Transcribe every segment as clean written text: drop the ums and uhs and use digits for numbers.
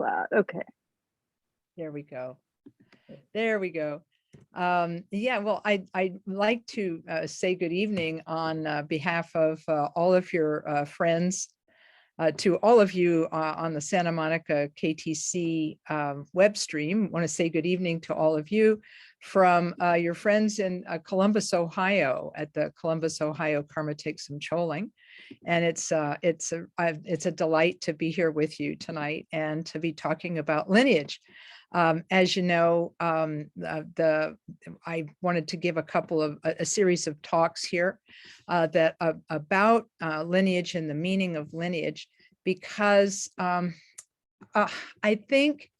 that. Okay. There we go. There we go. Yeah, well, I'd like to say good evening on behalf of all of your friends, to all of you on the Santa Monica KTC web stream. I want to say good evening to all of you from your friends in Columbus, Ohio, at the Columbus, Ohio Karma Thegsum Chöling. And it's a delight to be here with you tonight and to be talking about lineage. As you know, I wanted to give a series of talks here about lineage and the meaning of lineage, because I think,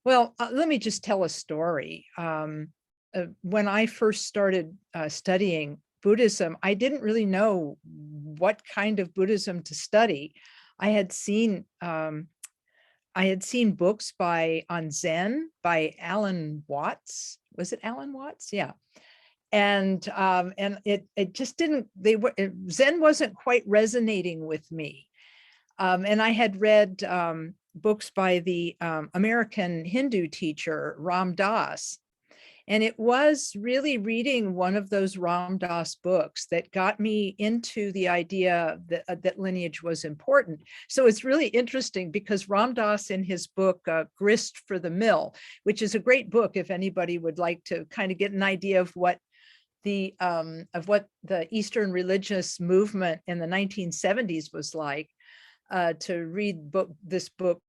well, let me just tell a story. When I first started studying Buddhism, I didn't really know what kind of Buddhism to study. I had seen books on Zen by Alan Watts. Was it Alan Watts? Yeah. And it just didn't, Zen wasn't quite resonating with me. And I had read books by the American Hindu teacher, Ram Dass. And it was really reading one of those Ram Dass books that got me into the idea that lineage was important. So it's really interesting because Ram Dass, in his book, Grist for the Mill, which is a great book if anybody would like to kind of get an idea of what the Eastern religious movement in the 1970s was like, to read this book,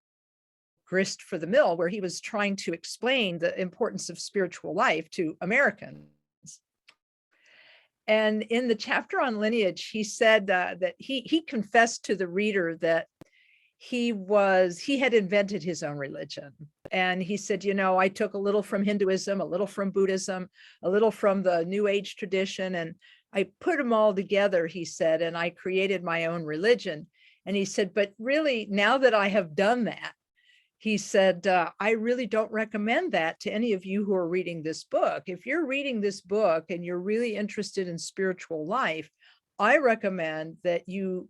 Grist for the Mill, where he was trying to explain the importance of spiritual life to Americans. And in the chapter on lineage, he said that he confessed to the reader that he had invented his own religion. And he said, you know, I took a little from Hinduism, a little from Buddhism, a little from the New Age tradition, and I put them all together, he said, and I created my own religion. And he said, but really, now that I have done that, he said, I really don't recommend that to any of you who are reading this book. If you're reading this book and you're really interested in spiritual life, I recommend that you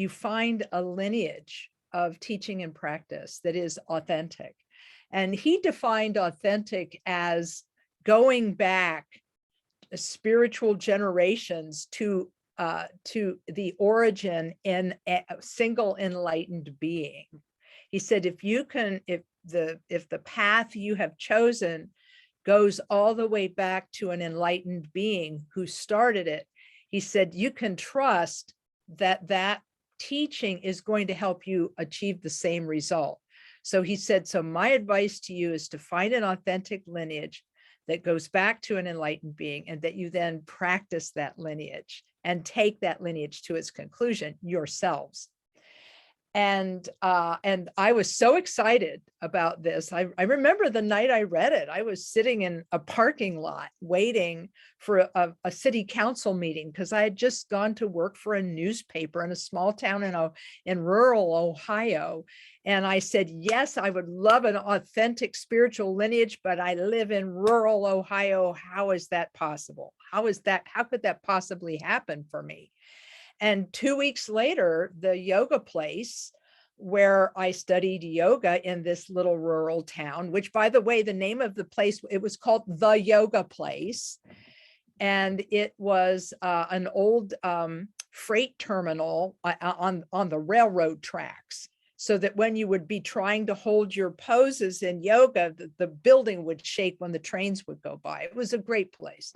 find a lineage of teaching and practice that is authentic. And he defined authentic as going back spiritual generations to the origin in a single enlightened being. He said, if the path you have chosen goes all the way back to an enlightened being who started it, he said, you can trust that teaching is going to help you achieve the same result. So he said, so my advice to you is to find an authentic lineage that goes back to an enlightened being, and that you then practice that lineage and take that lineage to its conclusion yourselves. And I was so excited about this. I remember the night I read it, I was sitting in a parking lot waiting for a city council meeting, because I had just gone to work for a newspaper in a small town in rural Ohio. And I said, yes, I would love an authentic spiritual lineage, but I live in rural Ohio. How is that possible? How could that possibly happen for me? And 2 weeks later, the yoga place where I studied yoga in this little rural town, which, by the way, the name of the place, it was called The Yoga Place. And it was an old freight terminal on the railroad tracks, so that when you would be trying to hold your poses in yoga, the building would shake when the trains would go by. It was a great place.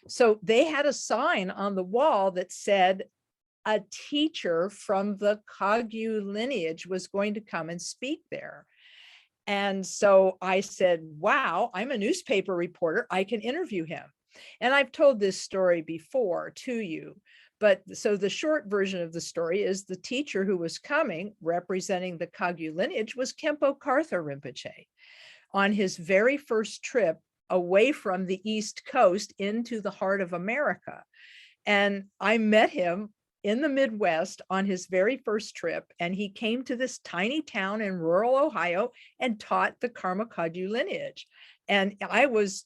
So they had a sign on the wall that said, a teacher from the Kagyu lineage was going to come and speak there. And so I said, wow, I'm a newspaper reporter, I can interview him. And I've told this story before to you, but so the short version of the story is the teacher who was coming, representing the Kagyu lineage, was Khenpo Karthar Rinpoche on his very first trip away from the East Coast into the heart of America. And I met him in the Midwest on his very first trip, and he came to this tiny town in rural Ohio and taught the Karma Kagyu lineage. And I was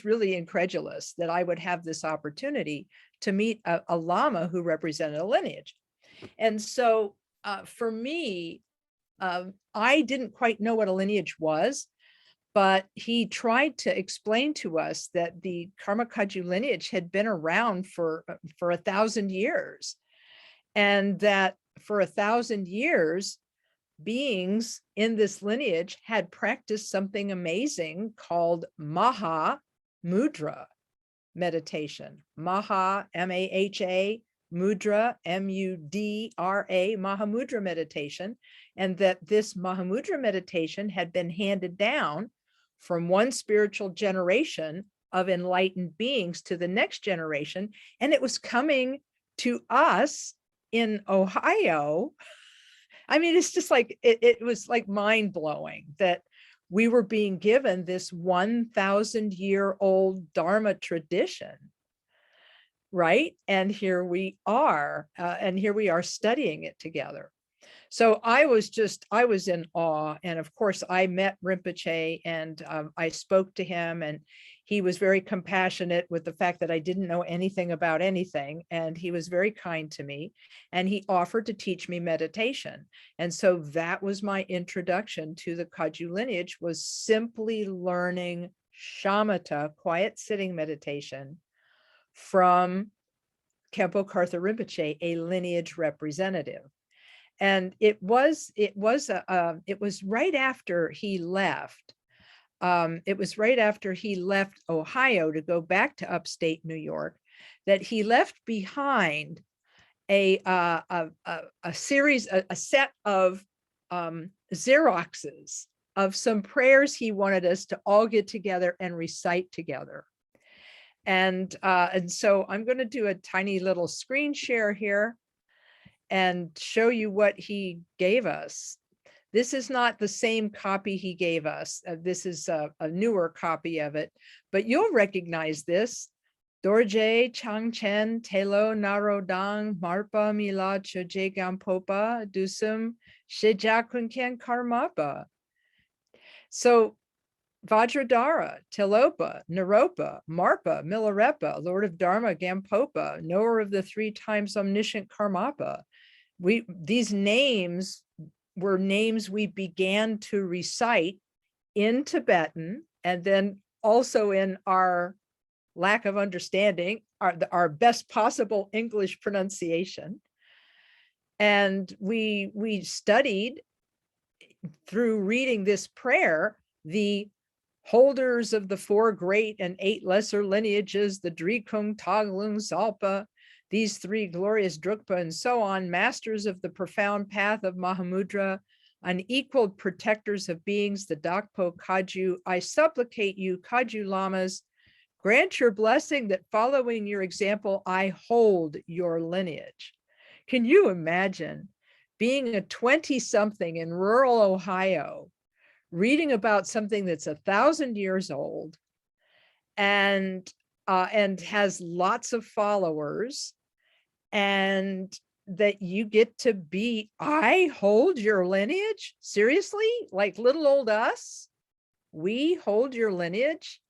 really incredulous that I would have this opportunity to meet a Lama who represented a lineage. And so for me, I didn't quite know what a lineage was, but he tried to explain to us that the Karma Kagyu lineage had been around for 1,000 years, and that for 1,000 years, beings in this lineage had practiced something amazing called Mahamudra meditation. Maha, M-A-H-A, Mudra, M-U-D-R-A, Mahamudra meditation, and that this Mahamudra meditation had been handed down from one spiritual generation of enlightened beings to the next generation, and it was coming to us in Ohio. I mean, it's just like, it was like mind-blowing that we were being given this 1,000-year-old Dharma tradition, right? And here we are, studying it together. So I was in awe. And of course, I met Rinpoche, and I spoke to him, and he was very compassionate with the fact that I didn't know anything about anything. And he was very kind to me, and he offered to teach me meditation. And so that was my introduction to the Kagyu lineage, was simply learning shamatha, quiet sitting meditation, from Khenpo Karthar Rinpoche, a lineage representative. And it was right after he left. It was right after he left Ohio to go back to upstate New York that he left behind a set of Xeroxes of some prayers he wanted us to all get together and recite together. And so I'm going to do a tiny little screen share here and show you what he gave us. This is not the same copy he gave us. This is a newer copy of it, but you'll recognize this. Dorje Changchen Telo Narodang Marpa Mila Choje Gampopa Dusum Shejakunken Karmapa. So Vajradhara, Tilopa, Naropa, Marpa, Milarepa, Lord of Dharma, Gampopa, knower of the 3 times omniscient Karmapa. These names were names we began to recite in Tibetan, and then also in our lack of understanding, our best possible English pronunciation. And we studied through reading this prayer, the holders of the 4 great and 8 lesser lineages, the Drikung, Taglung, Salpa, these 3 glorious Drukpa, and so on, masters of the profound path of Mahamudra, unequaled protectors of beings, the Dakpo Kagyu, I supplicate you, Kagyu Lamas, grant your blessing that following your example, I hold your lineage. Can you imagine being a 20-something in rural Ohio, reading about something that's 1,000 years old and has lots of followers, and that you get to be, I hold your lineage? Seriously? Like little old us? We hold your lineage?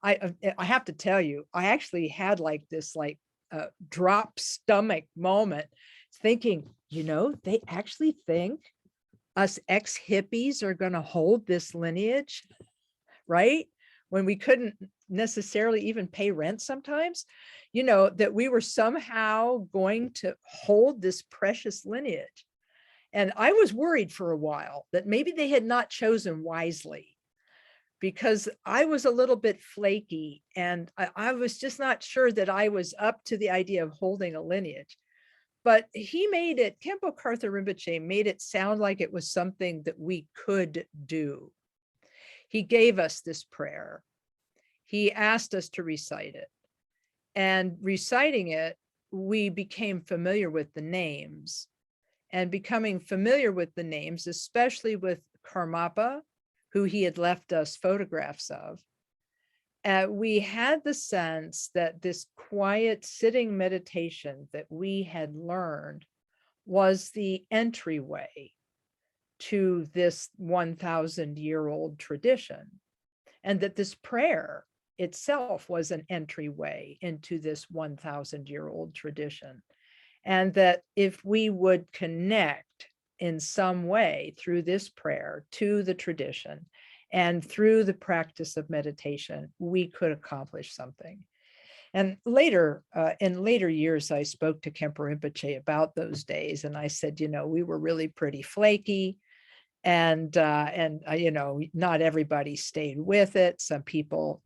I have to tell you, I actually had like this drop stomach moment thinking, you know, they actually think us ex-hippies are going to hold this lineage, right? When we couldn't necessarily even pay rent sometimes, you know, that we were somehow going to hold this precious lineage. And I was worried for a while that maybe they had not chosen wisely, because I was a little bit flaky, and I was just not sure that I was up to the idea of holding a lineage. But he made it, Khenpo Karthar Rinpoche made it sound like it was something that we could do. He gave us this prayer. He asked us to recite it. And reciting it, we became familiar with the names. And becoming familiar with the names, especially with Karmapa, who he had left us photographs of, we had the sense that this quiet sitting meditation that we had learned was the entryway to this 1,000-year-old tradition, and that this prayer itself was an entryway into this 1,000-year-old tradition. And that if we would connect in some way through this prayer to the tradition and through the practice of meditation, we could accomplish something. And later, in later years, I spoke to Khenpo Rinpoche about those days. And I said, you know, we were really pretty flaky. And you know, not everybody stayed with it. Some people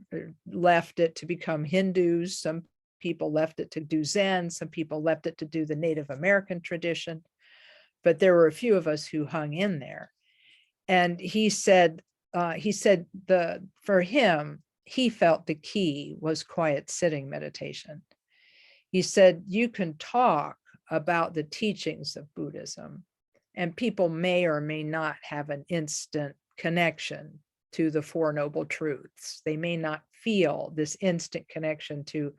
left it to become Hindus. Some people left it to do Zen. Some people left it to do the Native American tradition. But there were a few of us who hung in there. And he said for him, he felt the key was quiet sitting meditation. He said, you can talk about the teachings of Buddhism, and people may or may not have an instant connection to the Four Noble Truths. They may not feel this instant connection to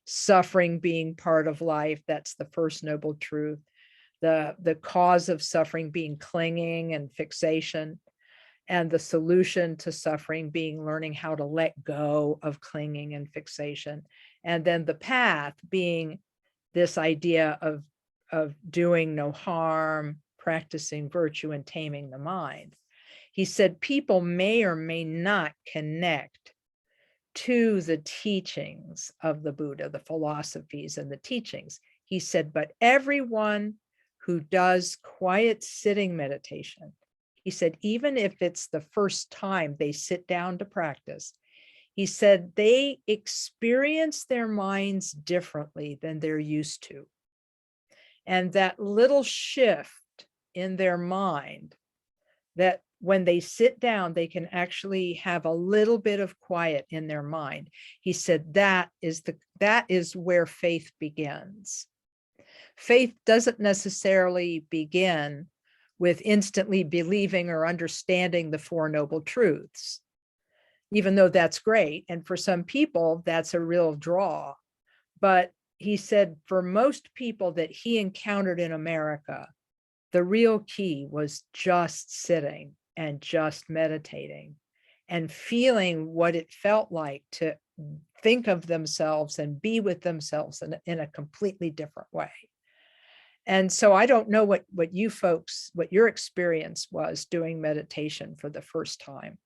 suffering being part of life. That's the first noble truth. The cause of suffering being clinging and fixation, and the solution to suffering being learning how to let go of clinging and fixation. And then the path being this idea of doing no harm, practicing virtue, and taming the mind. He said people may or may not connect to the teachings of the Buddha, the philosophies and the teachings. He said, but everyone who does quiet sitting meditation, he said, even if it's the first time they sit down to practice, he said they experience their minds differently than they're used to. And that little shift in their mind, that when they sit down, they can actually have a little bit of quiet in their mind. He said that is where faith begins. Faith doesn't necessarily begin with instantly believing or understanding the Four Noble Truths, even though that's great. And for some people, that's a real draw. But he said for most people that he encountered in America, the real key was just sitting and just meditating and feeling what it felt like to think of themselves and be with themselves in a completely different way. And so I don't know what you folks, what your experience was doing meditation for the first time,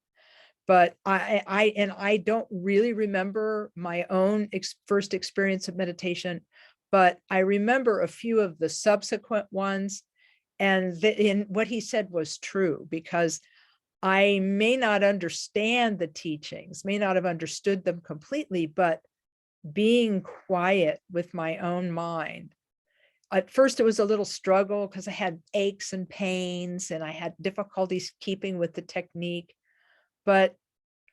but I don't really remember my own first experience of meditation, but I remember a few of the subsequent ones. And in what he said was true, because I may not understand the teachings, may not have understood them completely, but being quiet with my own mind. At first, it was a little struggle because I had aches and pains and I had difficulties keeping with the technique. But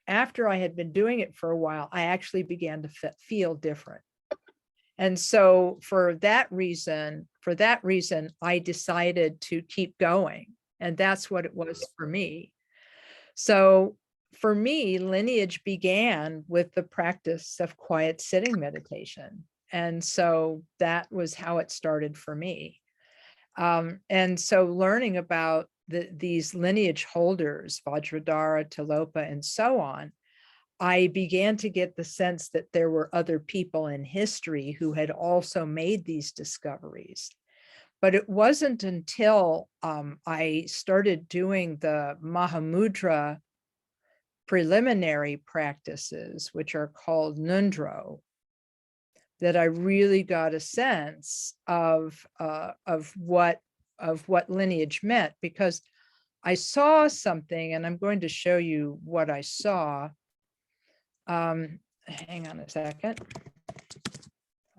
after I had been doing it for a while, I actually began to feel different. And so for that reason, I decided to keep going. And that's what it was for me. So for me, lineage began with the practice of quiet sitting meditation. And so that was how it started for me. And so learning about these lineage holders, Vajradhara, Tilopa, and so on, I began to get the sense that there were other people in history who had also made these discoveries. But it wasn't until I started doing the Mahamudra preliminary practices, which are called Nundro, that I really got a sense of what lineage meant, because I saw something, and I'm going to show you what I saw. Hang on a second.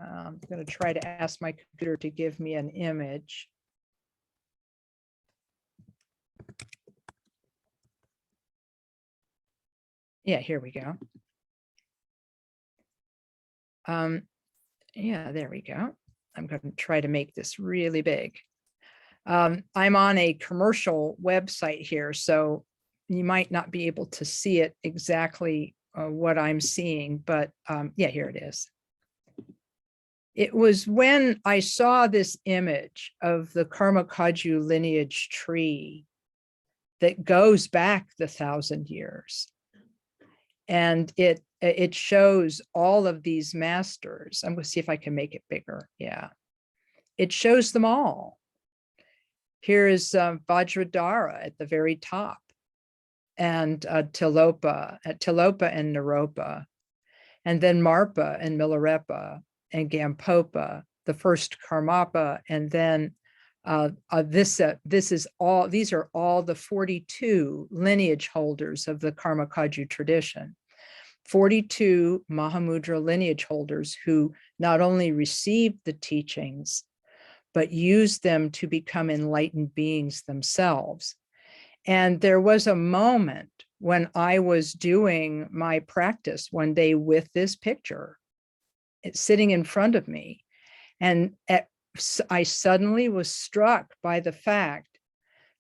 I'm going to try to ask my computer to give me an image. Yeah, here we go. Yeah, there we go. I'm going to try to make this really big. I'm on a commercial website here, so you might not be able to see it exactly what I'm seeing, but yeah, here it is. It was when I saw this image of the Karma Kagyu lineage tree that goes back the 1,000 years. And it shows all of these masters. I'm going to see if I can make it bigger. Yeah. It shows them all. Here is Vajradhara at the very top, and Tilopa and Naropa, and then Marpa and Milarepa and Gampopa, the first Karmapa, and then these are all the 42 lineage holders of the Karma Kagyu tradition. 42 Mahamudra lineage holders who not only received the teachings, but used them to become enlightened beings themselves. And there was a moment when I was doing my practice one day with this picture, it's sitting in front of me. And I suddenly was struck by the fact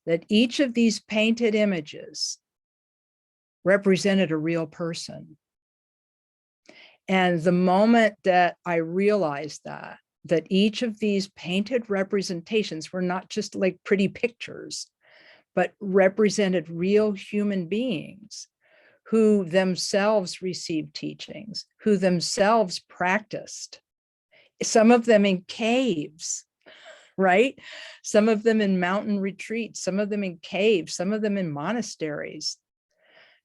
that each of these painted images represented a real person. And the moment that I realized that each of these painted representations were not just like pretty pictures, but represented real human beings who themselves received teachings, who themselves practiced, some of them in caves, right? Some of them in mountain retreats, some of them in caves, some of them in monasteries,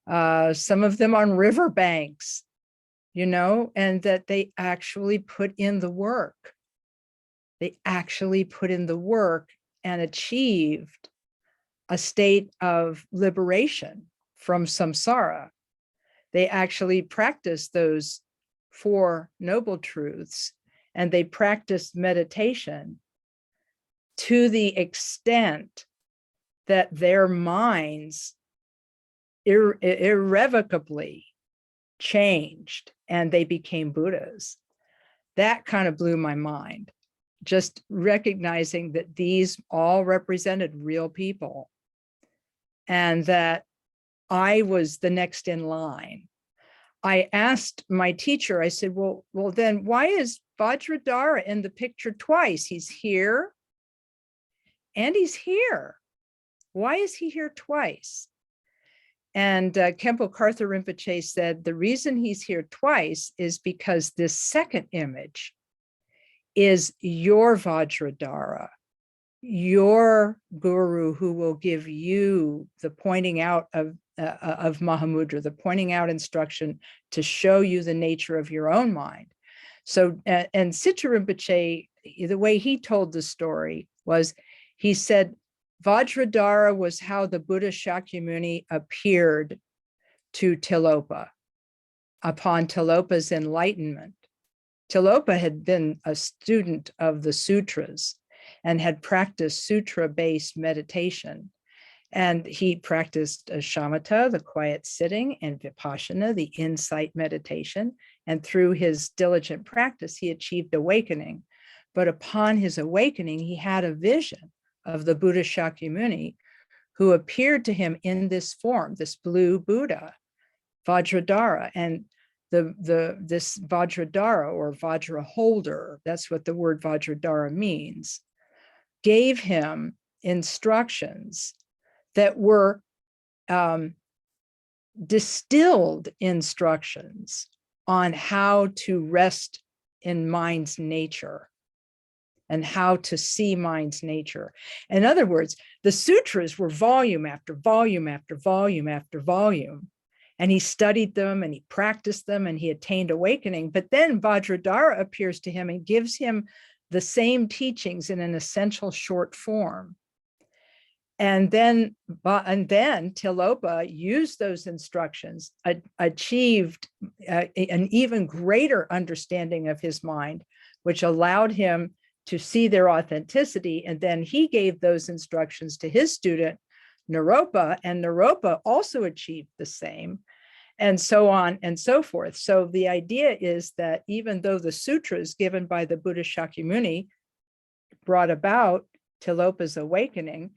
some of them on riverbanks, you know, and that they actually put in the work. They actually put in the work and achieved a state of liberation from samsara. They actually practiced those 4 noble truths, and they practiced meditation to the extent that their minds irrevocably changed and they became Buddhas. That kind of blew my mind, just recognizing that these all represented real people and that I was the next in line. I asked my teacher, I said, well, then why is Vajradhara in the picture twice? He's here and he's here. Why is he here twice? And Khenpo Karthar Rinpoche said, the reason he's here twice is because this second image is your Vajradhara, your guru who will give you the pointing out of Mahamudra, the pointing out instruction to show you the nature of your own mind. So, and Sitcha Rinpoche, the way he told the story was, he said, Vajradhara was how the Buddha Shakyamuni appeared to Tilopa upon Tilopa's enlightenment. Tilopa had been a student of the sutras and had practiced sutra-based meditation. And he practiced shamatha, the quiet sitting, and vipassana, the insight meditation. And through his diligent practice, he achieved awakening. But upon his awakening, he had a vision of the Buddha Shakyamuni, who appeared to him in this form, this blue Buddha, Vajradhara. And this Vajradhara, or Vajra holder, that's what the word Vajradhara means, gave him instructions that were distilled instructions on how to rest in mind's nature and how to see mind's nature. In other words, the sutras were volume after volume after volume after volume. And he studied them and he practiced them and he attained awakening. But then Vajradhara appears to him and gives him the same teachings in an essential short form. And then Tilopa used those instructions, achieved an even greater understanding of his mind, which allowed him to see their authenticity. And then he gave those instructions to his student, Naropa, and Naropa also achieved the same, and so on and so forth. So the idea is that even though the sutras given by the Buddha Shakyamuni brought about Tilopa's awakening,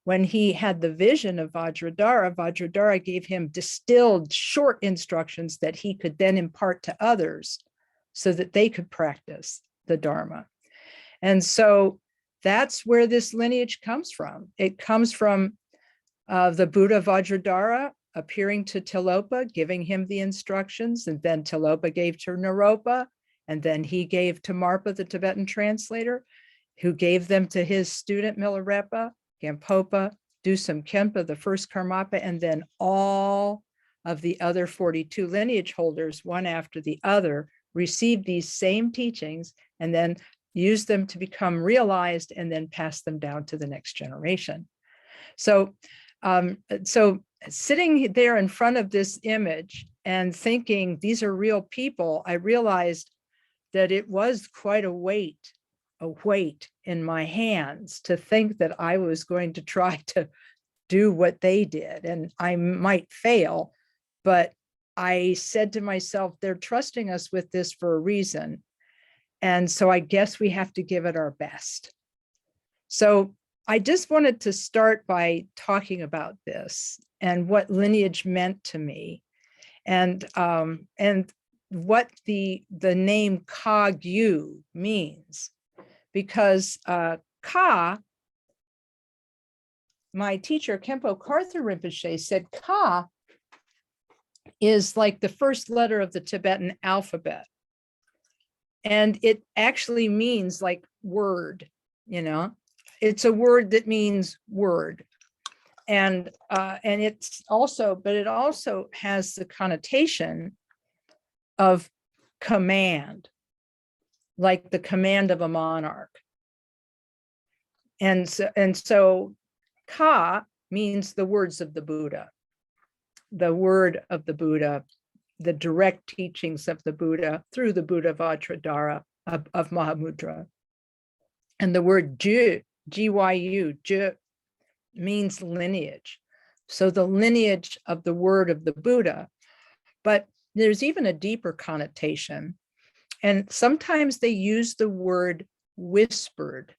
when he had the vision of Vajradhara, Vajradhara gave him distilled short instructions that he could then impart to others so that they could practice the Dharma. And so that's where this lineage comes from. It comes from the Buddha Vajradhara appearing to Tilopa, giving him the instructions, and then Tilopa gave to Naropa, and then he gave to Marpa, the Tibetan translator, who gave them to his student Milarepa, Gampopa, Dusam Kempa, the first Karmapa, and then all of the other 42 lineage holders, one after the other, received these same teachings and then used them to become realized and then pass them down to the next generation. So, so sitting there in front of this image and thinking these are real people, I realized that it was quite a weight in my hands to think that I was going to try to do what they did, and I might fail, but I said to myself, they're trusting us with this for a reason. And so I guess we have to give it our best. So I just wanted to start by talking about this and what lineage meant to me, and what the name Kagyu means, because Ka, my teacher Khenpo Karthar Rinpoche said Ka is like the first letter of the Tibetan alphabet, and it actually means like word. It's a word that means word, and it's also, but it also has the connotation of command, like the command of a monarch. And so Ka means the words of the Buddha, the word of the Buddha, the direct teachings of the Buddha through the Buddha Vajradhara of Mahamudra. And the word Ju, G-Y-U, Ju, means lineage. So the lineage of the word of the Buddha. But there's even a deeper connotation. And sometimes they use the word whispered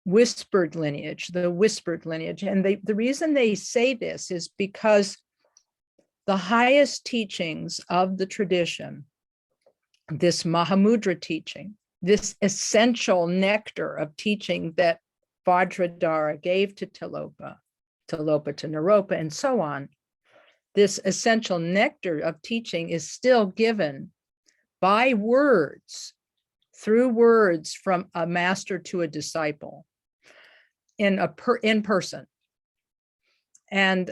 lineage, the whispered lineage. And the reason they say this is because the highest teachings of the tradition, this Mahamudra teaching, this essential nectar of teaching that Vajradhara gave to Tilopa to Naropa, and so on, this essential nectar of teaching is still given by words, through words from a master to a disciple in person. And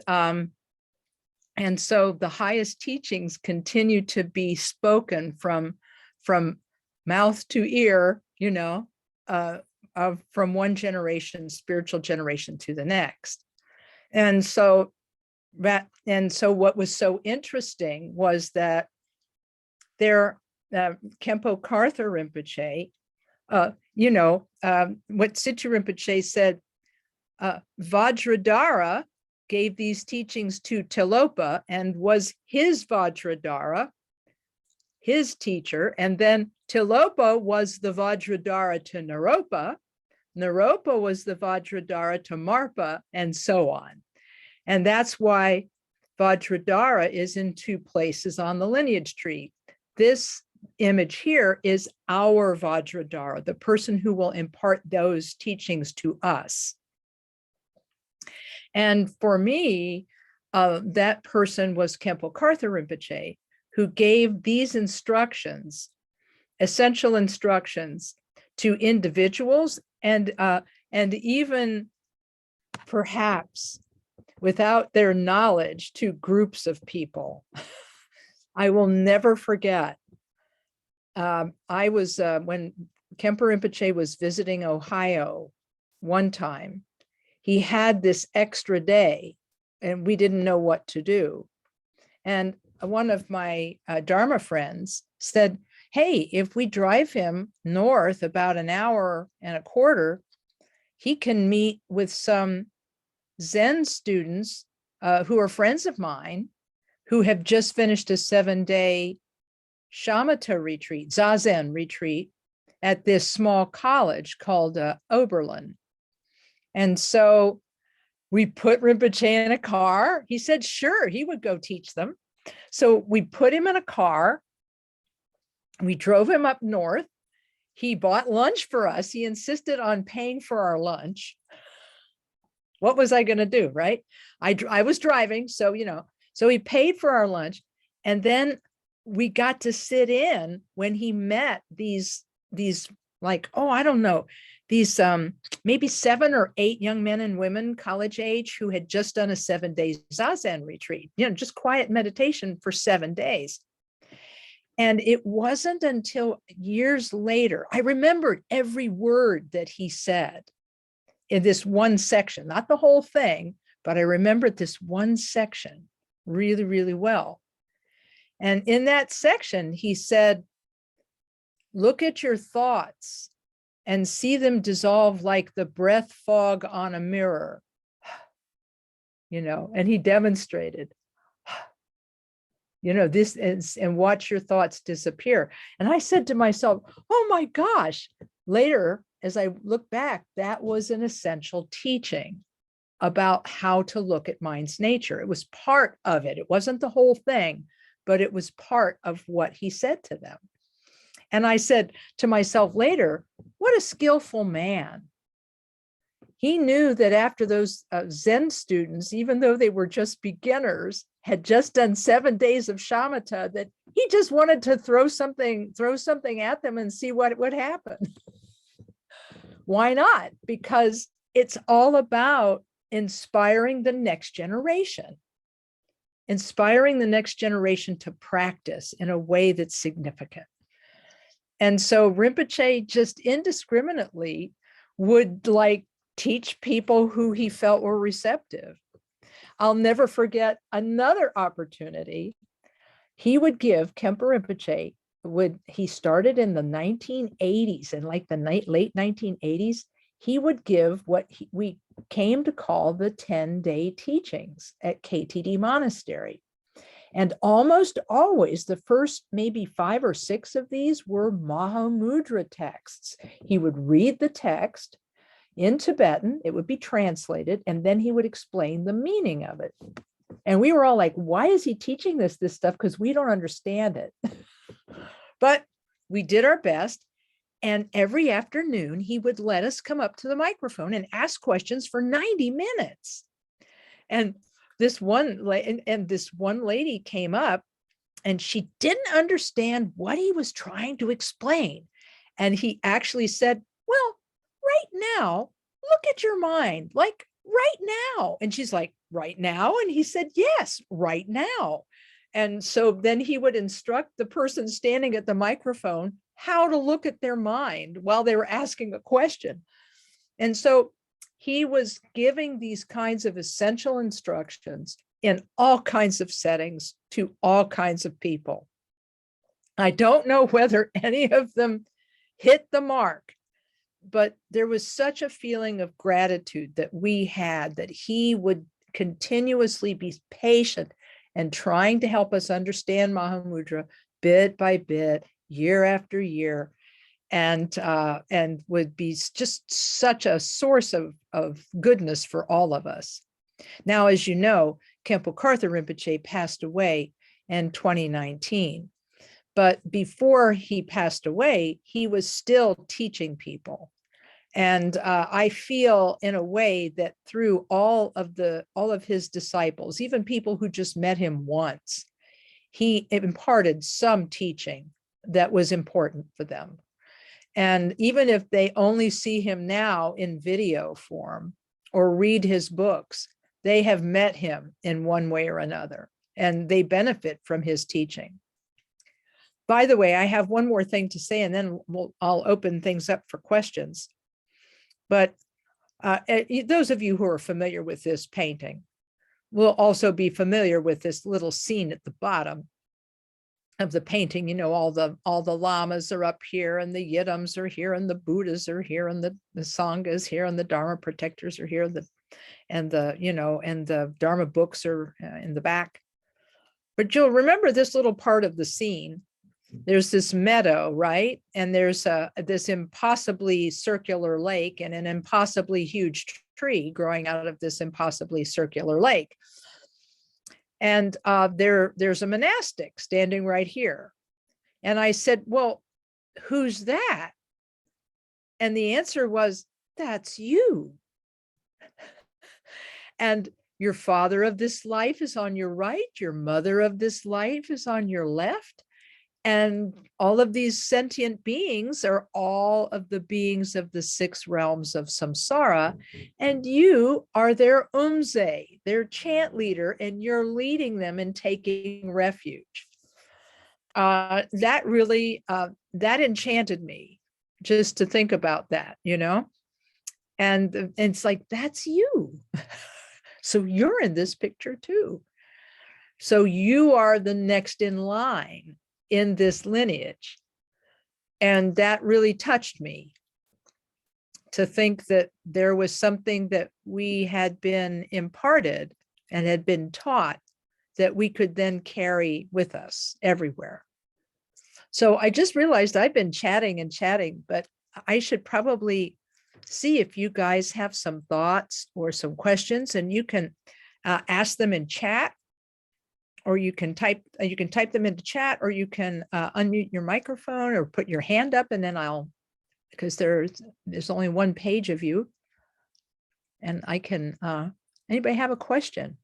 so the highest teachings continue to be spoken from mouth to ear, from one generation, spiritual generation, to the next. And so what was so interesting was that there, Khenpo Karthar Rinpoche, what Situ Rinpoche said, Vajradhara gave these teachings to Tilopa and was his Vajradhara, his teacher, and then Tilopa was the Vajradhara to Naropa, Naropa was the Vajradhara to Marpa, and so on. And that's why Vajradhara is in two places on the lineage tree. This image here is our Vajradhara, the person who will impart those teachings to us. And for me, that person was Khenpo Karthar Rinpoche, who gave these instructions, essential instructions, to individuals and even perhaps without their knowledge to groups of people. I will never forget. I was, when Khenpo Rinpoche was visiting Ohio one time, he had this extra day and we didn't know what to do. And one of my Dharma friends said, hey, if we drive him north about an hour and a quarter, he can meet with some Zen students who are friends of mine who have just finished a 7-day shamatha retreat, Zazen retreat at this small college called Oberlin. And so we put Rinpoche in a car. He said, sure, he would go teach them. So we put him in a car. We drove him up north. He bought lunch for us. He insisted on paying for our lunch. What was I going to do, right? I was driving, so, so he paid for our lunch. And then we got to sit in when he met these like, oh, I don't know, these maybe 7 or 8 young men and women, college age, who had just done a 7-day Zazen retreat, just quiet meditation for 7 days. And it wasn't until years later, I remembered every word that he said in this one section, not the whole thing, but I remembered this one section really, really well. And in that section, he said, look at your thoughts and see them dissolve like the breath fog on a mirror, and he demonstrated, this is, and watch your thoughts disappear. And I said to myself, oh my gosh, later, as I look back, that was an essential teaching about how to look at mind's nature. It was part of it. It wasn't the whole thing, but it was part of what he said to them. And I said to myself later, what a skillful man. He knew that after those Zen students, even though they were just beginners, had just done 7 days of shamatha, that he just wanted to throw something at them and see what would happen. Why not? Because it's all about inspiring the next generation to practice in a way that's significant. And so Rinpoche just indiscriminately would teach people who he felt were receptive. I'll never forget another opportunity. He would give, Khenpo Rinpoche, he started in the 1980s, and the late 1980s, he would give what we came to call the 10-day teachings at KTD Monastery. And almost always the first maybe 5 or 6 of these were Mahamudra texts. He would read the text in Tibetan, it would be translated, and then he would explain the meaning of it. And we were all like, why is he teaching this stuff? Because we don't understand it. But we did our best. And every afternoon, he would let us come up to the microphone and ask questions for 90 minutes. And this one lady came up, and she didn't understand what he was trying to explain. And he actually said, well, right now, look at your mind, like right now. And she's like, right now? And he said, yes, right now. And so then he would instruct the person standing at the microphone how to look at their mind while they were asking a question. And so he was giving these kinds of essential instructions in all kinds of settings to all kinds of people. I don't know whether any of them hit the mark, but there was such a feeling of gratitude that we had, that he would continuously be patient and trying to help us understand Mahamudra bit by bit, year after year, and would be just such a source of goodness for all of us. Now, as you know, Khenpo Karthar Rinpoche passed away in 2019. But before he passed away, he was still teaching people. And I feel in a way that through all of his disciples, even people who just met him once, he imparted some teaching that was important for them. And even if they only see him now in video form or read his books, they have met him in one way or another, and they benefit from his teaching. By the way, I have one more thing to say, and then I'll open things up for questions. But those of you who are familiar with this painting will also be familiar with this little scene at the bottom of the painting. You know, all the lamas are up here, and the yidams are here, and the Buddhas are here, and the sanghas here, and the Dharma protectors are here, and the Dharma books are in the back. But you'll remember this little part of the scene. There's this meadow, right? And there's this impossibly circular lake and an impossibly huge tree growing out of this impossibly circular lake. And there's a monastic standing right here. And I said, well, who's that? And the answer was, that's you. And your father of this life is on your right. Your mother of this life is on your left. And all of these sentient beings are all of the beings of the 6 realms of samsara. And you are their umze, their chant leader, and you're leading them in taking refuge. That really, that enchanted me just to think about that, you know? And it's like, that's you. So you're in this picture too. So you are the next in line in this lineage. And that really touched me to think that there was something that we had been imparted and had been taught that we could then carry with us everywhere. So I just realized I've been chatting and chatting, but I should probably see if you guys have some thoughts or some questions, and you can ask them in chat, or you can type them into chat, or you can unmute your microphone or put your hand up, and then I'll, because there's only one page of you, and I can, anybody have a question?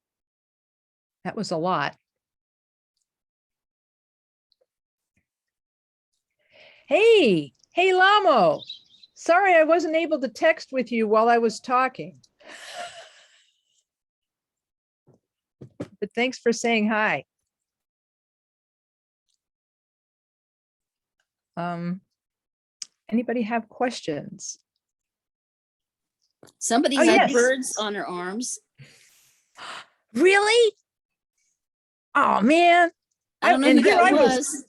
That was a lot. Hey, Lamo. Sorry, I wasn't able to text with you while I was talking. But thanks for saying hi. Anybody have questions? Somebody had birds on her arms. Really? Oh man. I don't know who that was.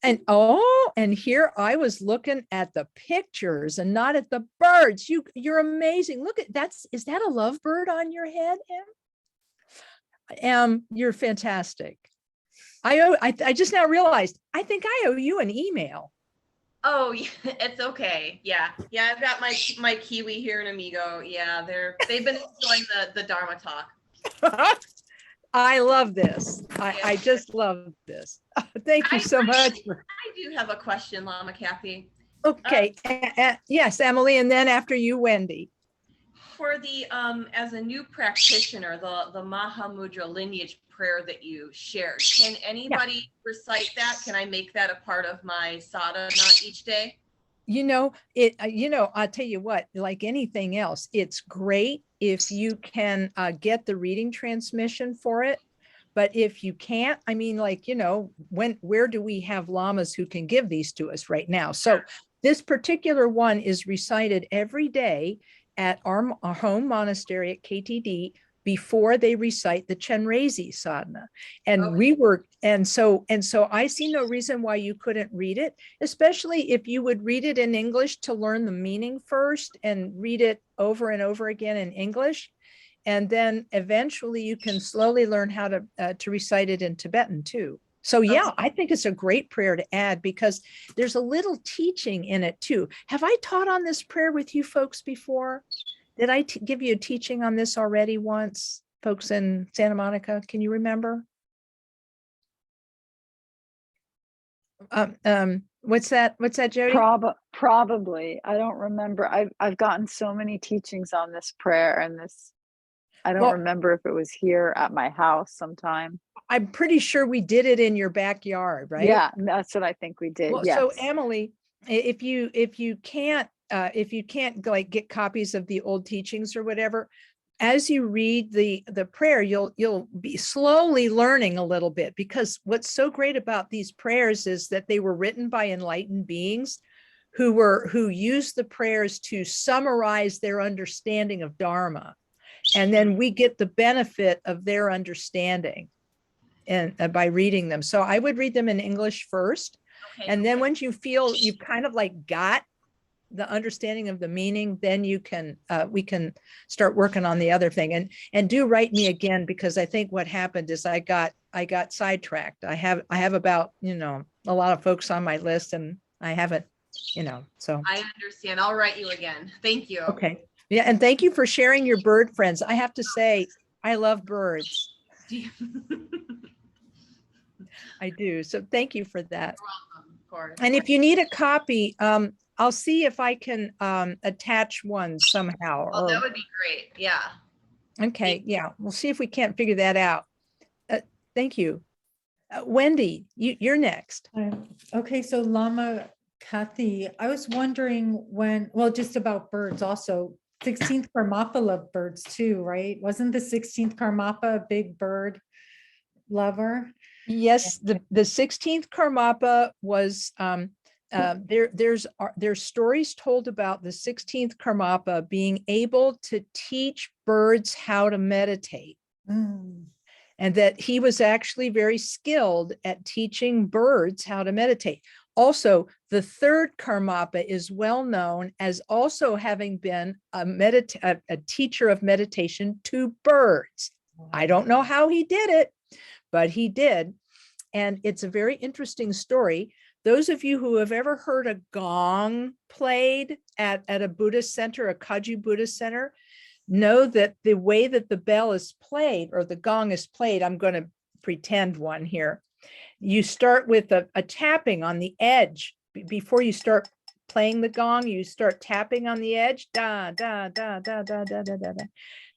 And here I was looking at the pictures and not at the birds. You're amazing. Look at is that a lovebird on your head, Em? You're fantastic. I just now realized, I think I owe you an email. Oh, yeah, it's okay. Yeah. I've got my Kiwi here in Amigo. Yeah, they've been enjoying the Dharma talk. I love this. I just love this. Thank you so much. I do have a question, Lama Kathy. Okay. Yes, Emily, and then after you, Wendy. For the as a new practitioner, the Mahamudra lineage prayer that you shared, can anybody recite that? Can I make that a part of my sadhana each day? I'll tell you what, like anything else, it's great if you can get the reading transmission for it. But if you can't, I mean, like, where do we have lamas who can give these to us right now? So this particular one is recited every day at our home monastery at KTD before they recite the Chenrezig sadhana. And so I see no reason why you couldn't read it, especially if you would read it in English to learn the meaning first and read it over and over again in English. And then eventually you can slowly learn how to recite it in Tibetan too. So yeah, I think it's a great prayer to add because there's a little teaching in it too. Have I taught on this prayer with you folks before? Did I give you a teaching on this already once, folks in Santa Monica? Can you remember? What's that, Jody? Probably. I don't remember. I've gotten so many teachings on this prayer and this. I don't remember if it was here at my house sometime. I'm pretty sure we did it in your backyard, right? Yeah, that's what I think we did. Well, yes. So Emily, if you can't like get copies of the old teachings or whatever, as you read the prayer, you'll be slowly learning a little bit, because what's so great about these prayers is that they were written by enlightened beings who used the prayers to summarize their understanding of Dharma. And then we get the benefit of their understanding and by reading them. So I would read them in English first. Okay. And then once you feel you've kind of like got the understanding of the meaning, then you can we can start working on the other thing. And do write me again, because I think what happened is I got sidetracked. I have about, a lot of folks on my list, and I haven't, so. I understand. I'll write you again. Thank you. Okay. Yeah, and thank you for sharing your bird friends. I have to say, I love birds. I do. So thank you for that. You're welcome, of course. And if you need a copy, I'll see if I can attach one somehow. Oh, that would be great. Yeah. Okay. Yeah. We'll see if we can't figure that out. Thank you. Wendy, you're next. Okay, so Lama Kathy, I was wondering just about birds also. 16th Karmapa loved birds too, right? Wasn't the 16th Karmapa a big bird lover? Yes, the 16th Karmapa was there's stories told about the 16th Karmapa being able to teach birds how to meditate. And that he was actually very skilled at teaching birds how to meditate. Also, the third Karmapa is well known as also having been a teacher of meditation to birds. I don't know how he did it, but he did. And it's a very interesting story. Those of you who have ever heard a gong played at a Buddhist center, a Kagyu Buddhist center, know that the way that the bell is played or the gong is played, I'm going to pretend one here. You start with a tapping on the edge. Before you start playing the gong, you start tapping on the edge. Da, da, da, da, da, da, da, da.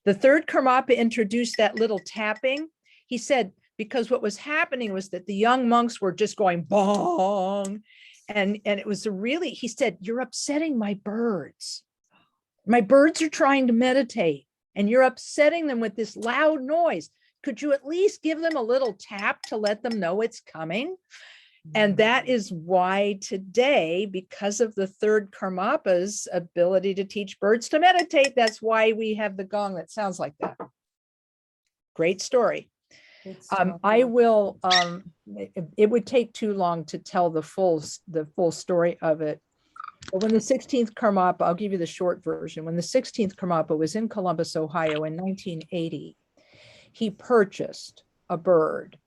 The third Karmapa introduced that little tapping. He said, because what was happening was that the young monks were just going bong. And it was he said, you're upsetting my birds. My birds are trying to meditate and you're upsetting them with this loud noise. Could you at least give them a little tap to let them know it's coming? And that is why today, because of the third Karmapa's ability to teach birds to meditate, that's why we have the gong that sounds like that. Great story. I will, it would take too long to tell the full story of it. But when the 16th Karmapa, I'll give you the short version. When the 16th Karmapa was in Columbus, Ohio in 1980, he purchased a bird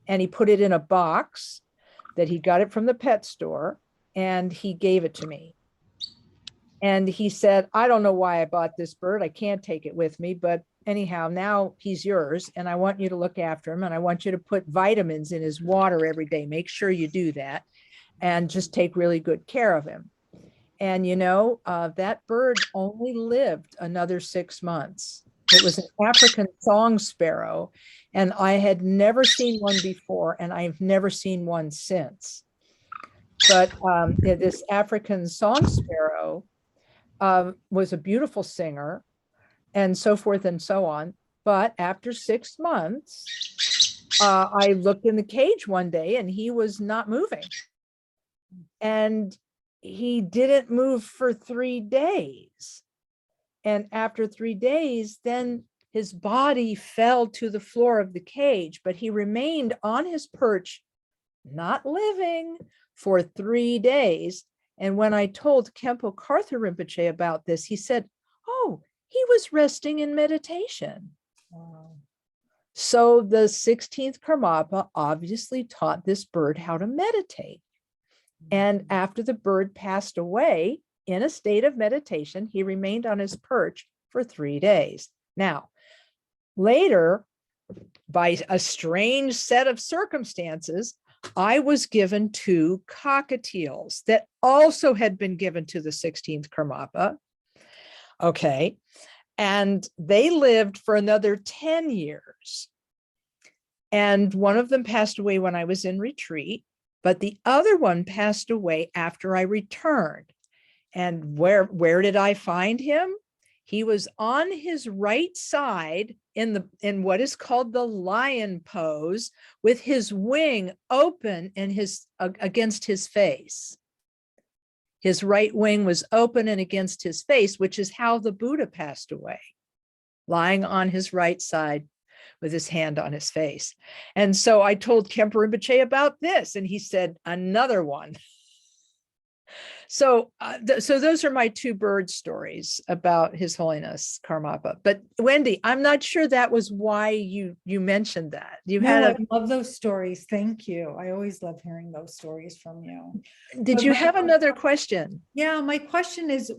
and he put it in a box that he got it from the pet store and he gave it to me. And he said, I don't know why I bought this bird. I can't take it with me, but anyhow, now he's yours and I want you to look after him and I want you to put vitamins in his water every day. Make sure you do that and just take really good care of him. And you know, that bird only lived another 6 months. It was an African song sparrow and I had never seen one before and I've never seen one since. But this African song sparrow was a beautiful singer and so forth and so on. But after 6 months, I looked in the cage one day and he was not moving. And he didn't move for 3 days. And after 3 days, then his body fell to the floor of the cage, but he remained on his perch, not living, for 3 days. And when I told Khenpo Karthar Rinpoche about this, he said, oh, he was resting in meditation. Wow. So the 16th Karmapa obviously taught this bird how to meditate. And after the bird passed away in a state of meditation, he remained on his perch for 3 days. Now, later, by a strange set of circumstances, I was given 2 cockatiels that also had been given to the 16th Karmapa. Okay. And they lived for another 10 years. And one of them passed away when I was in retreat, but the other one passed away after I returned. And where did I find him? He was on his right side in what is called the lion pose, with his wing open and against his face. His right wing was open and against his face, which is how the Buddha passed away, lying on his right side with his hand on his face. And so I told Khenpo Rinpoche about this, and he said, another one. So those are my 2 bird stories about His Holiness Karmapa. But Wendy, I'm not sure that was why you mentioned that. I love those stories. Thank you. I always love hearing those stories from you. Did you have another question? Yeah, my question is,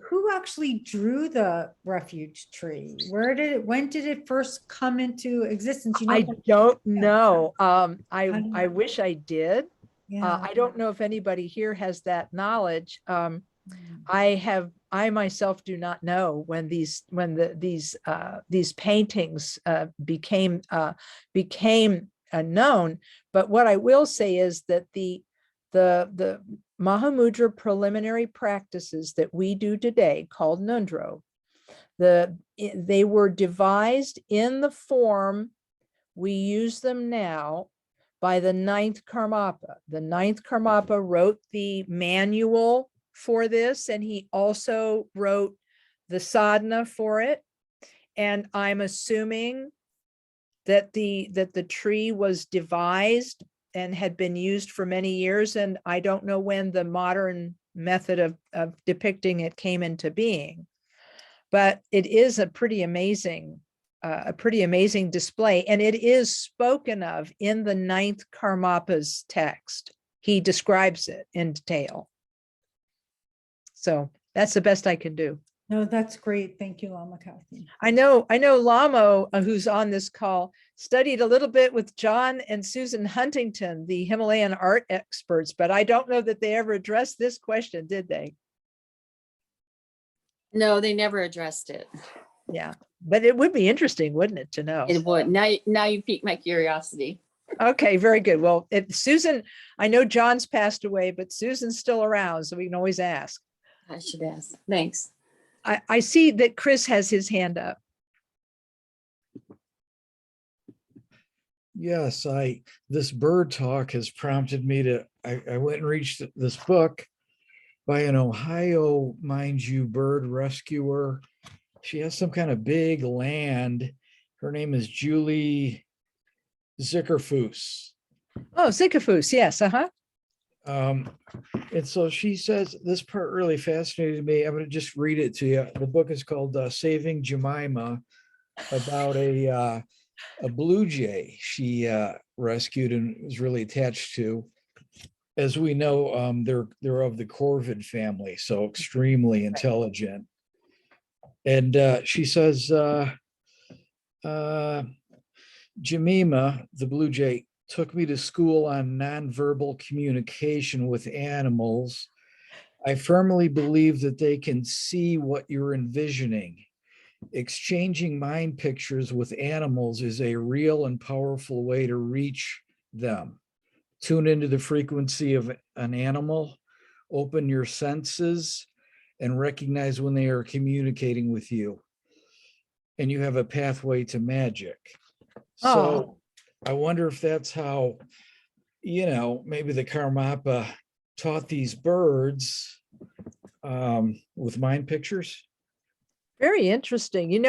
who actually drew the refuge tree? When did it first come into existence? You know, I don't know. I wish I did. Yeah. I don't know if anybody here has that knowledge. I myself do not know when these paintings became known. But what I will say is that the Mahamudra preliminary practices that we do today, called Nundro, they were devised in the form we use them now by the ninth Karmapa. The ninth Karmapa wrote the manual for this, and he also wrote the sadhana for it. And I'm assuming that the tree was devised and had been used for many years. And I don't know when the modern method of depicting it came into being, but it is a pretty amazing display. And it is spoken of in the ninth Karmapa's text. He describes it in detail. So that's the best I can do. No, that's great. Thank you, Lama Kathy. I know Lama, who's on this call, studied a little bit with John and Susan Huntington, the Himalayan art experts, but I don't know that they ever addressed this question, did they? No, they never addressed it. Yeah, but it would be interesting, wouldn't it, to know? It would. Now you piqued my curiosity. Okay, very good. Well, if Susan, I know John's passed away, but Susan's still around, so we can always ask. I should ask. Thanks. I see that Chris has his hand up. Yes, this bird talk has prompted me to, I went and reached this book by an Ohio, mind you, bird rescuer. She has some kind of big land. Her name is Julie Zickerfoos. Oh, Zickerfoos, yes, uh-huh. And so she says, this part really fascinated me. I'm going to just read it to you. The book is called Saving Jemima, about a blue jay she rescued and was really attached to. As we know, they're of the corvid family, so extremely intelligent. And she says, Jemima, the blue jay, took me to school on nonverbal communication with animals. I firmly believe that they can see what you're envisioning. Exchanging mind pictures with animals is a real and powerful way to reach them. Tune into the frequency of an animal, open your senses, and recognize when they are communicating with you. And you have a pathway to magic. So I wonder if that's how, maybe the Karmapa taught these birds with mind pictures. Very interesting.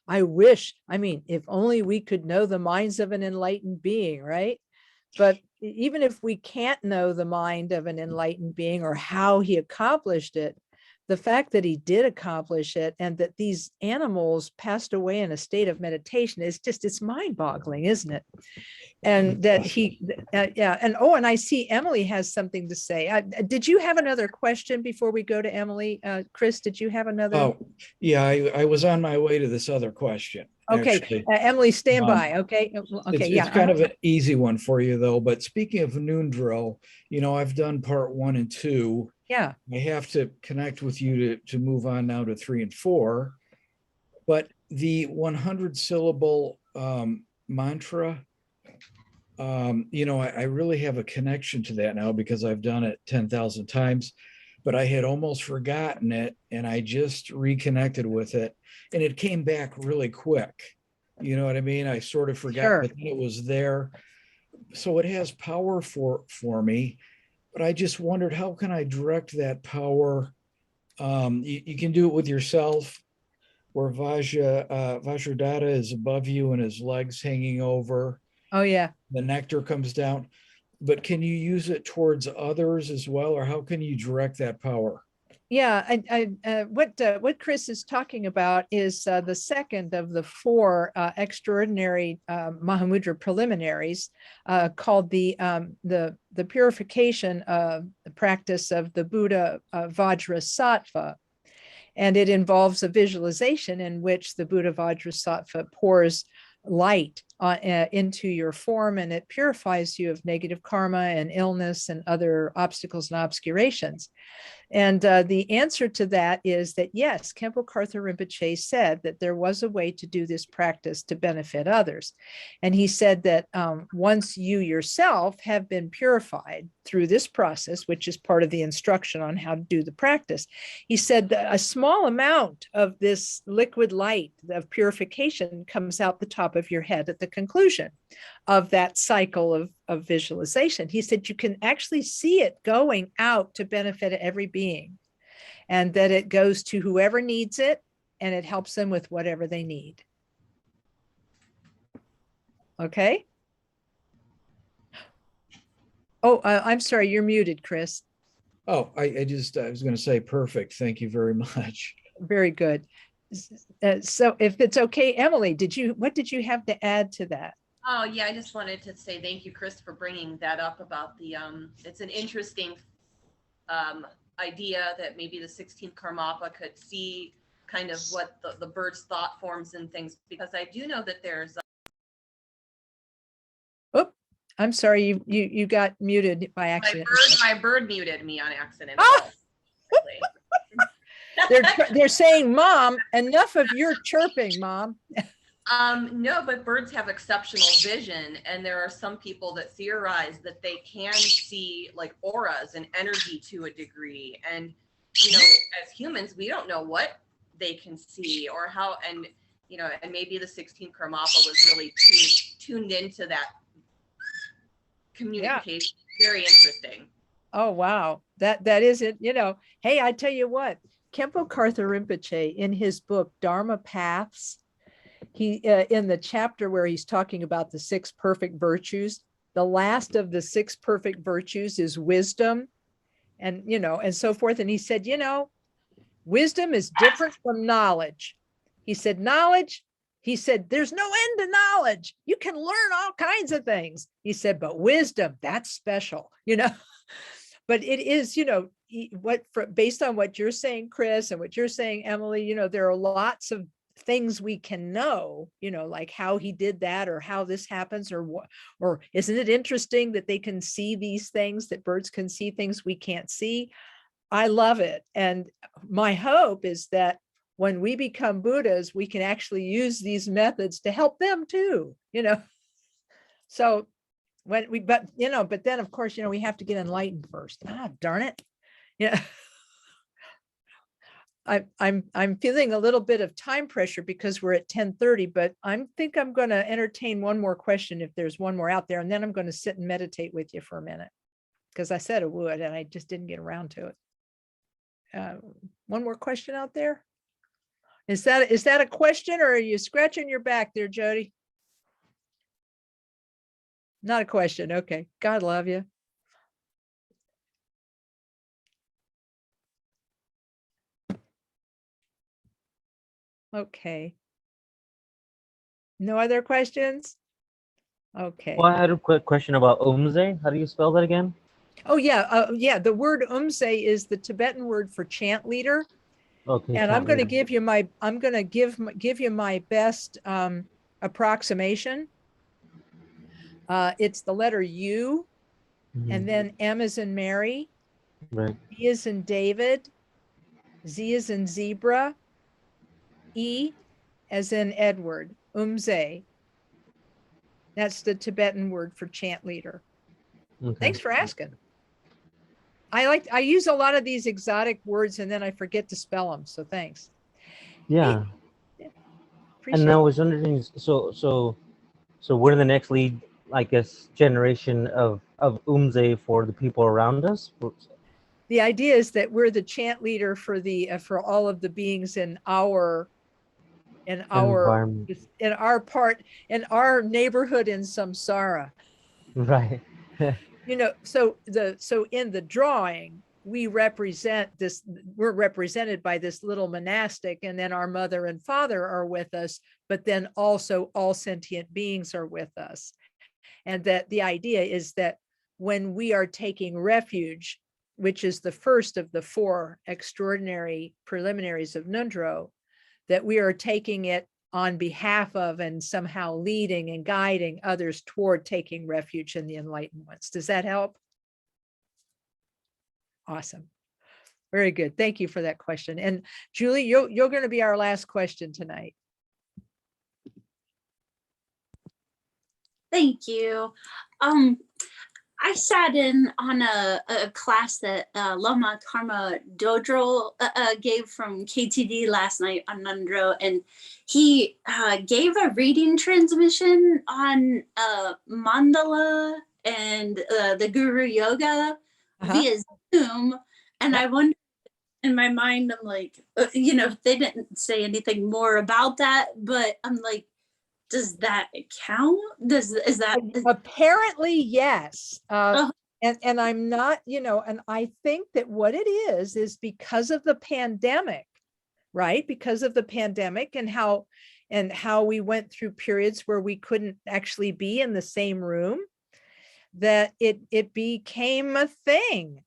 I wish, if only we could know the minds of an enlightened being, right? But even if we can't know the mind of an enlightened being or how he accomplished it, the fact that he did accomplish it and that these animals passed away in a state of meditation is it's mind-boggling, isn't it? And that and I see Emily has something to say. Did you have another question before we go to Emily? Chris, did you have another? Oh, yeah, I was on my way to this other question. Okay, Emily, stand by. Okay, It's kind of an easy one for you though. But speaking of Nundro, I've done part 1 and 2. Yeah, I have to connect with you to move on now to 3 and 4. But the 100 syllable mantra, I really have a connection to that now because I've done it 10,000 times, but I had almost forgotten it and I just reconnected with it and it came back really quick. You know what I mean? I sort of forgot, Sure. but it was there. So it has power for me. But I just wondered, how can I direct that power? You can do it with yourself, where Vajradhara is above you and his legs hanging over. Oh, yeah. The nectar comes down. But can you use it towards others as well? Or how can you direct that power? Yeah, what Chris is talking about is the second of the 4 extraordinary Mahamudra preliminaries called the purification of the practice of the Buddha Vajrasattva. And it involves a visualization in which the Buddha Vajrasattva pours light into your form, and it purifies you of negative karma and illness and other obstacles and obscurations. And the answer to that is that, yes, Khenpo Karthar Rinpoche said that there was a way to do this practice to benefit others. And he said that once you yourself have been purified through this process, which is part of the instruction on how to do the practice, he said that a small amount of this liquid light of purification comes out the top of your head at the conclusion of that cycle of visualization. He said you can actually see it going out to benefit every being, and that it goes to whoever needs it, and it helps them with whatever they need. Okay. Oh, I'm sorry, you're muted, Chris. Oh, I was going to say, perfect. Thank you very much. Very good. So if it's okay, Emily, what did you have to add to that? Oh, yeah, I just wanted to say thank you, Chris, for bringing that up about the, it's an interesting idea that maybe the 16th Karmapa could see kind of what the bird's thought forms and things, because I do know that there's Oh, I'm sorry, you got muted by accident. my bird muted me on accident. Ah! They're saying, Mom, enough of your chirping, Mom. No, but birds have exceptional vision, and there are some people that theorize that they can see like auras and energy to a degree. And, you know, as humans, we don't know what they can see or how, and, you know, and maybe the 16th Karmapa was really tuned into that communication. Yeah. Very interesting. Oh, wow. That is it. You know, hey, I tell you what, Khenpo Karthar Rinpoche in his book, Dharma Paths, he in the chapter where he's talking about the 6 perfect virtues, the last of the 6 perfect virtues is wisdom, and, you know, and so forth. And he said, you know, wisdom is different from knowledge. He said, knowledge, he said, there's no end to knowledge. You can learn all kinds of things. He said, but wisdom, that's special, you know. But it is, you know, based on what you're saying, Chris, and what you're saying, Emily, you know, there are lots of things we can know, you know, like how he did that, or how this happens, or what, or isn't it interesting that they can see these things, that birds can see things we can't see. I love it. And my hope is that when we become Buddhas, we can actually use these methods to help them too, you know. So but then of course, you know, we have to get enlightened first. Ah, darn it. Yeah. I'm feeling a little bit of time pressure because we're at 10:30, but I think I'm going to entertain one more question if there's one more out there, and then I'm going to sit and meditate with you for a minute, because I said I would and I just didn't get around to it. One more question out there? Is that a question, or are you scratching your back there, Jody? Not a question. Okay. God love you. Okay. No other questions? Okay. Well, I had a quick question about umze. How do you spell that again? Oh yeah, yeah. The word umse is the Tibetan word for chant leader. Okay. And I'm going to give you my best approximation. It's the letter U, and then M as in Mary, right. D as in David, Z as in zebra, E as in Edward, umze. That's the Tibetan word for chant leader. Okay. Thanks for asking. I use a lot of these exotic words and then I forget to spell them. So thanks. Yeah. Hey, and I was wondering, so we're the next lead, I guess, generation of umze for the people around us. The idea is that we're the chant leader for all of the beings in our environment, in our neighborhood in samsara. Right. You know, so in the drawing, we're represented by this little monastic, and then our mother and father are with us, but then also all sentient beings are with us. And that the idea is that when we are taking refuge, which is the first of the 4 extraordinary preliminaries of Nundro, that we are taking it on behalf of and somehow leading and guiding others toward taking refuge in the enlightened ones. Does that help? Awesome. Very good. Thank you for that question. And Julie, you're going to be our last question tonight. Thank you. I sat in on a class that Lama Karma Dodro gave from KTD last night on Nundro, and he gave a reading transmission on mandala and the Guru Yoga via Zoom. And I wonder, in my mind, I'm like, they didn't say anything more about that, but I'm like, does that count? Is that apparently yes. Oh. And I'm not, and I think that what it is because of the pandemic, right? Because of the pandemic and how we went through periods where we couldn't actually be in the same room, that it became a thing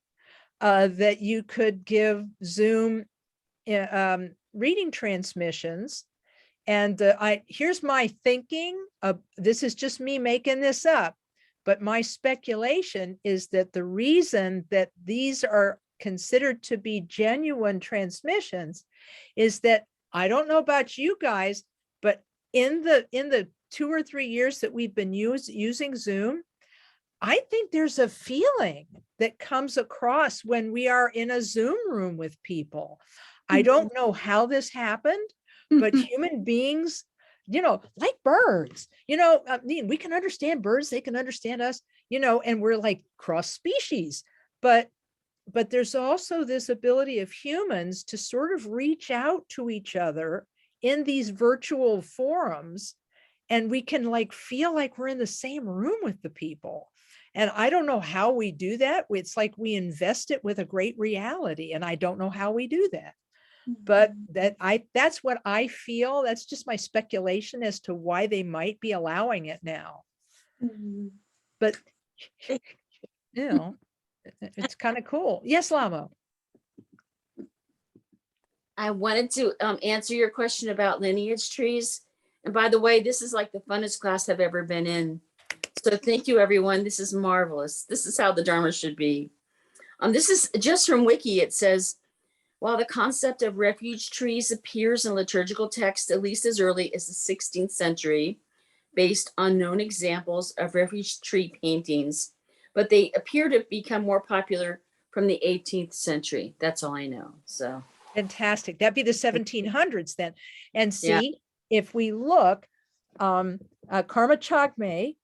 that you could give Zoom reading transmissions. And here's my thinking of, this is just me making this up, but my speculation is that the reason that these are considered to be genuine transmissions is that, I don't know about you guys, but in the 2 or 3 years that we've been using Zoom, I think there's a feeling that comes across when we are in a Zoom room with people. I don't know how this happened, but human beings, like birds, we can understand birds, they can understand us, and we're like cross species, but there's also this ability of humans to sort of reach out to each other in these virtual forums, and we can like feel like we're in the same room with the people. And I don't know how we do that. It's like we invest it with a great reality, and I don't know how we do that. But that's what I feel. That's just my speculation as to why they might be allowing it now. But it's kind of cool. Yes, Lama. I wanted to answer your question about lineage trees. And by the way, this is like the funnest class I've ever been in. So thank you, everyone. This is marvelous. This is how the Dharma should be. This is just from Wiki. It says, while the concept of refuge trees appears in liturgical texts at least as early as the 16th century, based on known examples of refuge tree paintings, but they appear to become more popular from the 18th century. That's all I know. So fantastic. That'd be the 1700s then. And see, if we look, Karma Chakme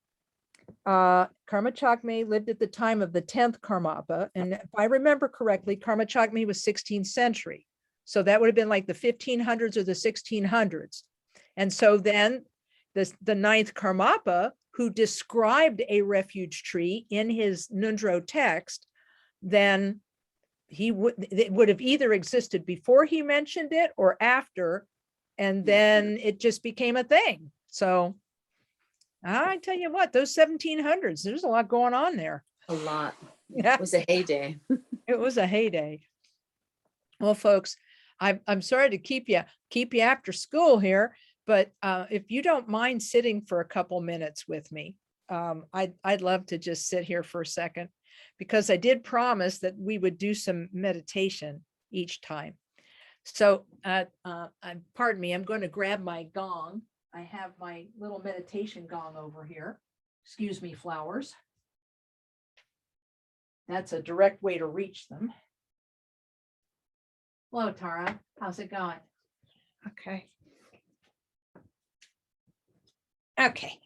lived at the time of the 10th Karmapa. And if I remember correctly, Karma Chakme was 16th century. So that would have been like the 1500s or the 1600s. And so then the 9th Karmapa, who described a refuge tree in his Nundro text, then it would have either existed before he mentioned it or after, and then it just became a thing. So I tell you what, those 1700s, there's a lot going on there. a lot. Yeah. It was a heyday. It was a heyday. Well, folks, I'm sorry to keep you after school here, but if you don't mind sitting for a couple minutes with me, I'd love to just sit here for a second, because I did promise that we would do some meditation each time. So pardon me, I'm going to grab my gong. I have my little meditation gong over here. Excuse me, flowers. That's a direct way to reach them. Hello, Tara. How's it going? Okay. Okay.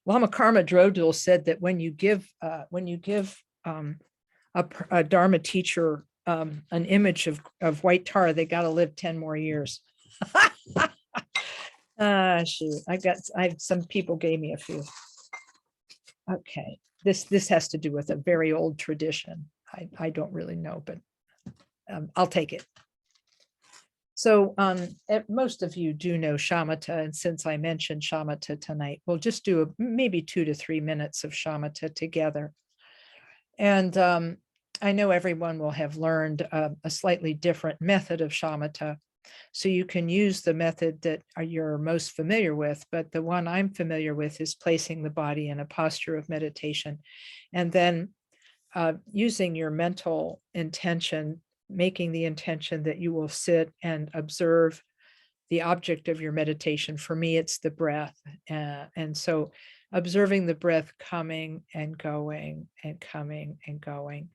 Lama Karma Drodul said that when you give a Dharma teacher an image of white Tara, they got to live 10 more years. Shoot, some people gave me a few. Okay, this has to do with a very old tradition. I don't really know, but I'll take it. So most of you do know shamatha, and since I mentioned shamatha tonight, we'll just do maybe 2 to 3 minutes of shamatha together. And I know everyone will have learned a slightly different method of shamatha. So you can use the method that you're most familiar with, but the one I'm familiar with is placing the body in a posture of meditation, and then using your mental intention making the intention that you will sit and observe the object of your meditation. For me, it's the breath. And so observing the breath coming and going and coming and going,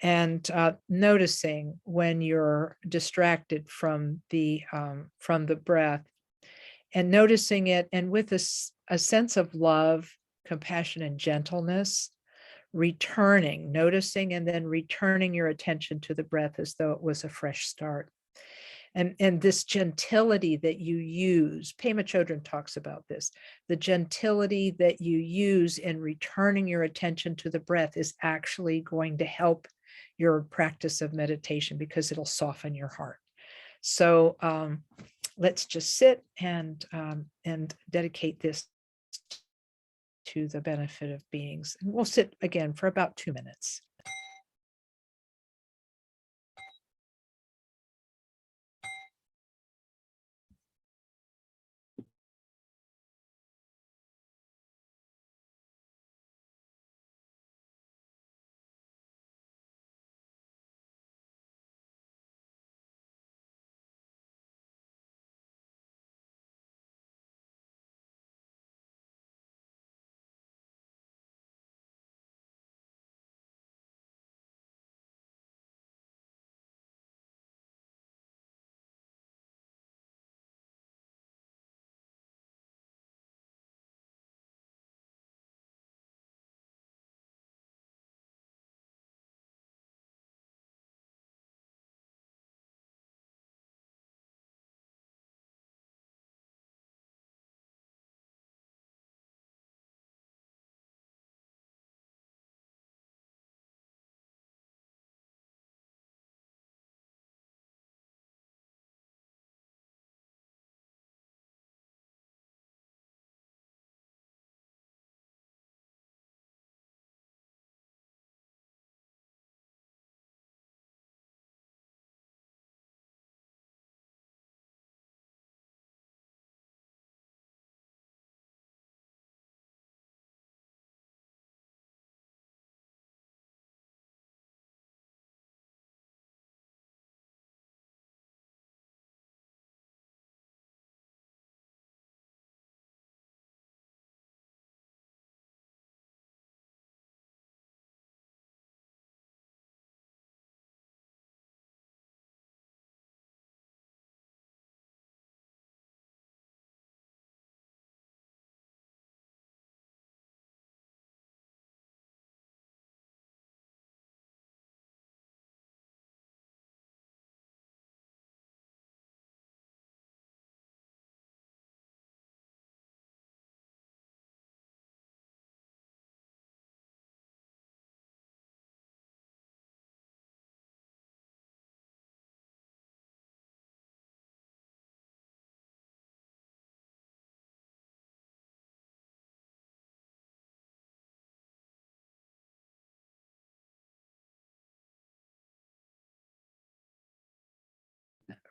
and noticing when you're distracted from the breath, and noticing it, and with a sense of love, compassion, and gentleness, returning, noticing, and then returning your attention to the breath as though it was a fresh start. And this gentility that you use, Pema Chodron talks about this, the gentility that you use in returning your attention to the breath is actually going to help your practice of meditation, because it'll soften your heart. So let's just sit and dedicate this to the benefit of beings. And we'll sit again for about 2 minutes.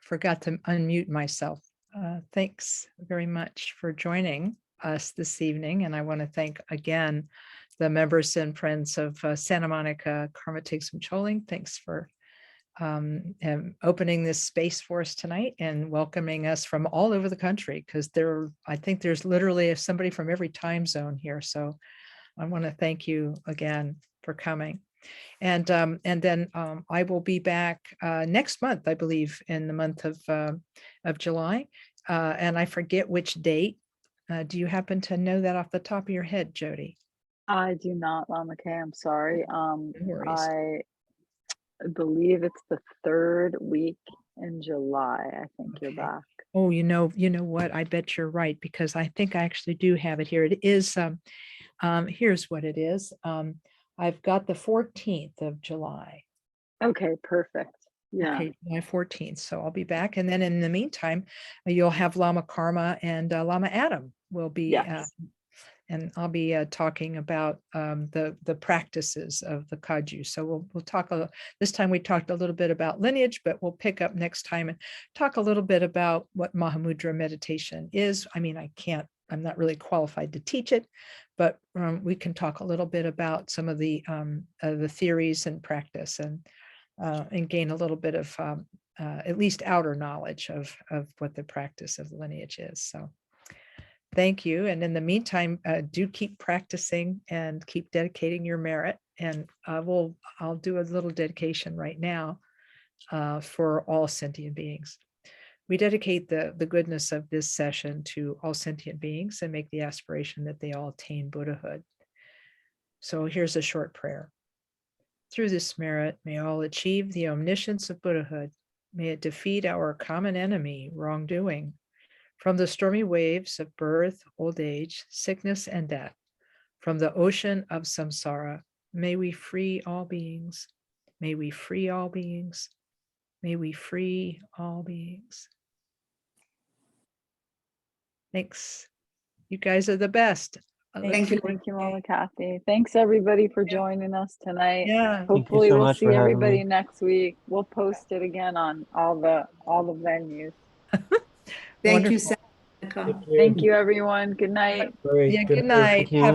Forgot to unmute myself. Thanks very much for joining us this evening. And I want to thank again the members and friends of Santa Monica Karma Thegsum Chöling. Thanks for opening this space for us tonight and welcoming us from all over the country, because I think there's literally somebody from every time zone here. So I want to thank you again for coming. And then I will be back next month, I believe, in the month of July. And I forget which date. Do you happen to know that off the top of your head, Jody? I do not, Lama K. I'm sorry. No worries. I believe it's the 3rd week in July. I think you're Okay. back. Oh, you know what? I bet you're right, because I think I actually do have it here. It is, here's what it is. I've got the 14th of July. Okay, perfect. Yeah. Okay, July 14th. So I'll be back. And then in the meantime, you'll have Lama Karma and Lama Adam will be, Yes. and I'll be talking about the practices of the Kagyu. So we'll talk, this time we talked a little bit about lineage, but we'll pick up next time and talk a little bit about what Mahamudra meditation is. I mean, I'm not really qualified to teach it, but we can talk a little bit about some of the theories and practice. And and gain a little bit of at least outer knowledge of what the practice of lineage is. So thank you. And in the meantime, do keep practicing and keep dedicating your merit. And I'll do a little dedication right now for all sentient beings. We dedicate the goodness of this session to all sentient beings and make the aspiration that they all attain Buddhahood. So here's a short prayer. Through this merit, may all achieve the omniscience of Buddhahood. May it defeat our common enemy, wrongdoing. From the stormy waves of birth, old age, sickness, and death, from the ocean of samsara, may we free all beings. May we free all beings. May we free all beings. Thanks. You guys are the best. Thank you. Thank you, Mama Kathy. Thanks everybody for joining us tonight. Yeah. you Hopefully so we'll much see for having everybody me. next week. We'll post it again on all the venues. Thank you, Wonderful. Seneca. Thank you, everyone. Good night. Great. Yeah, Good good night. night. Thank you. Have a